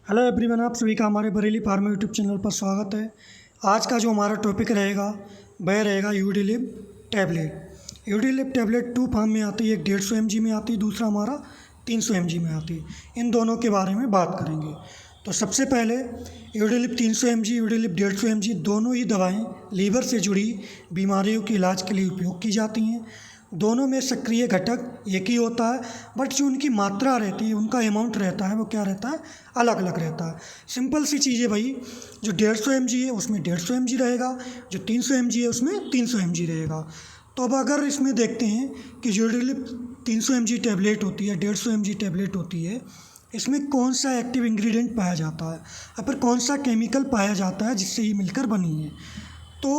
Hello everyone, आप सभी का हमारे बरेली फार्मा यूट्यूब चैनल पर स्वागत है। आज का जो हमारा टॉपिक रहेगा वह रहेगा यूडीलिप टैबलेट। यूडीलिप टैबलेट 2 फॉर्म में आती है, एक 150 mg में आती है, दूसरा हमारा 300 mg में आती है। इन दोनों के बारे में बात करेंगे। तो सबसे पहले यूडीलिप 300 mg, यूडीलिप 150 mg दोनों ही दवाएँ लीवर से जुड़ी बीमारियों के इलाज के लिए उपयोग की जाती हैं। दोनों में सक्रिय घटक एक ही होता है, बट जो उनकी मात्रा रहती है, उनका अमाउंट रहता है, वो क्या रहता है, अलग अलग रहता है। सिंपल सी चीज़ है भाई, जो 150 mg है उसमें 150 mg रहेगा, जो 300 mg है उसमें 300 mg रहेगा। तो अब अगर इसमें देखते हैं कि यूडीलिप 300 mg टैबलेट होती है, 150 mg टैबलेट होती है, इसमें कौन सा एक्टिव इंग्रेडिएंट पाया जाता है या फिर कौन सा केमिकल पाया जाता है जिससे ये मिलकर बनी है। तो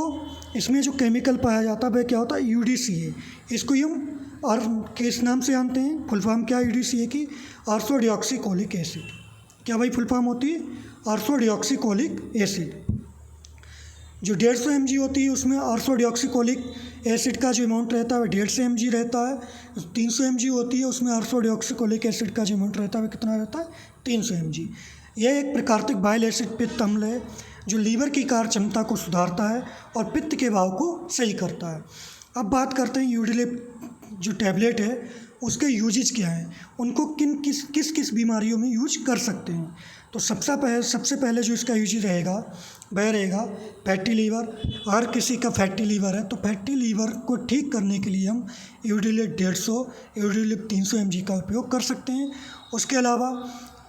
इसमें जो केमिकल पाया जाता है वह क्या होता है, यूडीसीए। इसको ही हम और किस नाम से जानते हैं, फुल फॉर्म क्या है यूडीसीए की, ऑर्थोडिऑक्सीकोलिक एसिड। क्या भाई फुल फॉर्म होती है, ऑर्थोडिऑक्सीकोलिक एसिड। जो 150 mg होती है उसमें ऑर्थोडिऑक्सीकोलिक एसिड का जो अमाउंट रहता है वह 150 mg रहता है। 300 mg होती है उसमें ऑर्थोडिऑक्सीकोलिक एसिड का जो अमाउंट रहता है वह कितना रहता है, 300 mg। यह एक प्राकृतिक बाइल एसिड पित्त अम्ल है जो लीवर की कार्य क्षमता को सुधारता है और पित्त के भाव को सही करता है। अब बात करते हैं यूडीलिप जो टैबलेट है उसके यूजेज क्या हैं, उनको किस किस बीमारियों में यूज कर सकते हैं। तो सबसे पहले जो इसका यूज रहेगा वह रहेगा फैटी लीवर। अगर किसी का फैटी लीवर है तो फैटी लीवर को ठीक करने के लिए हम यूडीलिप 150, यूडीलिप 300 mg का उपयोग कर सकते हैं। उसके अलावा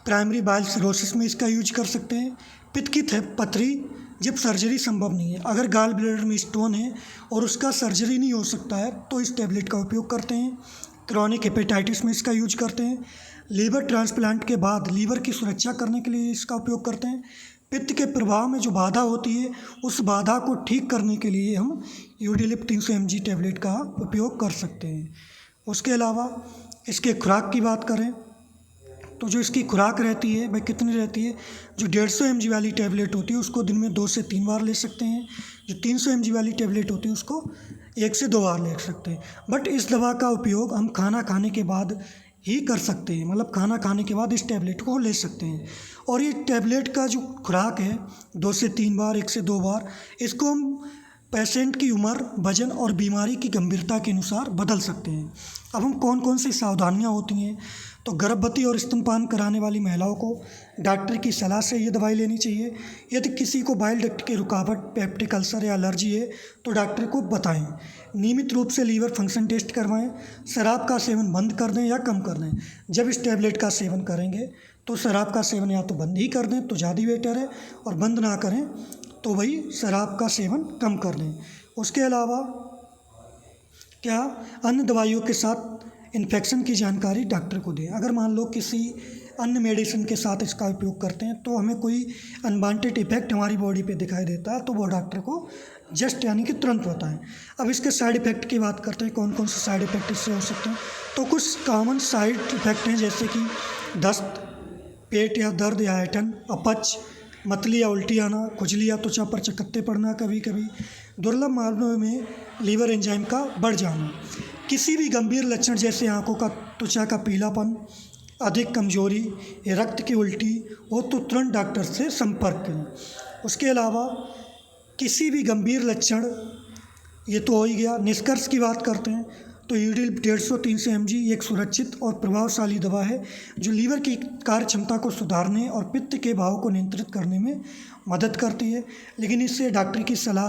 प्राइमरी बाइल सिरोसिस में इसका यूज कर सकते हैं। पित्त की पथरी जब सर्जरी संभव नहीं है, अगर गाल ब्लैडर में स्टोन है और उसका सर्जरी नहीं हो सकता है तो इस टैबलेट का उपयोग करते हैं। क्रॉनिक हेपेटाइटिस में इसका यूज करते हैं। लीवर ट्रांसप्लांट के बाद लीवर की सुरक्षा करने के लिए इसका उपयोग करते हैं। पित्त के प्रभाव में जो बाधा होती है उस बाधा को ठीक करने के लिए हम यूडीलिप 300 mg टैबलेट का उपयोग कर सकते हैं। उसके अलावा इसके खुराक की बात करें तो जो इसकी खुराक रहती है वह कितनी रहती है, जो 150 mg वाली टैबलेट होती है उसको दिन में 2 से 3 बार ले सकते हैं। जो 300 mg वाली टैबलेट होती है उसको 1 से 2 बार ले सकते हैं। बट इस दवा का उपयोग हम खाना खाने के बाद ही कर सकते हैं, मतलब खाना खाने के बाद इस टैबलेट को ले सकते हैं। और ये टैबलेट का जो खुराक है 2 से 3 बार, 1 से 2 बार, इसको हम पेशेंट की उम्र, वजन और बीमारी की गंभीरता के अनुसार बदल सकते हैं। अब हम कौन कौन सी सावधानियां होती हैं, तो गर्भवती और स्तनपान कराने वाली महिलाओं को डॉक्टर की सलाह से ये दवाई लेनी चाहिए। यदि किसी को बाइल डक्ट की रुकावट, पेप्टिक अल्सर या एलर्जी है तो डॉक्टर को बताएं। नियमित रूप से लीवर फंक्शन टेस्ट करवाएं। शराब का सेवन बंद कर दें या कम कर दें। जब इस टैबलेट का सेवन करेंगे तो शराब का सेवन या तो बंद ही कर दें तो ज़्यादा बेटर है, और बंद ना करें तो वही शराब का सेवन कम कर लें। उसके अलावा क्या अन्य दवाइयों के साथ इन्फेक्शन की जानकारी डॉक्टर को दें। अगर मान लो किसी अन्य मेडिसिन के साथ इसका उपयोग करते हैं तो हमें कोई अनवांटेड इफेक्ट हमारी बॉडी पे दिखाई देता है तो वो डॉक्टर को जस्ट यानी कि तुरंत बताएं। अब इसके साइड इफ़ेक्ट की बात करते हैं, कौन कौन से साइड इफ़ेक्ट इससे हो सकते हैं। तो कुछ कॉमन साइड इफ़ेक्ट हैं जैसे कि दस्त, पेट या दर्द या ऐंठन, अपच, मतली या उल्टी आना, खुजली या त्वचा पर चकत्ते पड़ना, कभी कभी दुर्लभ मामलों में लीवर एंजाइम का बढ़ जाना। किसी भी गंभीर लक्षण जैसे आंखों का, त्वचा का पीलापन, अधिक कमजोरी या रक्त की उल्टी हो तो तुरंत डॉक्टर से संपर्क करें। उसके अलावा किसी भी गंभीर लक्षण, ये तो हो ही गया। निष्कर्ष की बात करते हैं तो यूडीलिप 150-300 mg एक सुरक्षित और प्रभावशाली दवा है जो लीवर की कार्य क्षमता को सुधारने और पित्त के भाव को नियंत्रित करने में मदद करती है, लेकिन इसे डॉक्टर की सलाह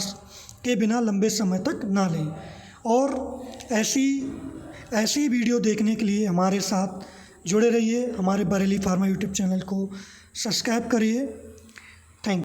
के बिना लंबे समय तक ना लें। और ऐसी वीडियो देखने के लिए हमारे साथ जुड़े रहिए। हमारे बरेली फार्मा यूट्यूब चैनल को सब्सक्राइब करिए।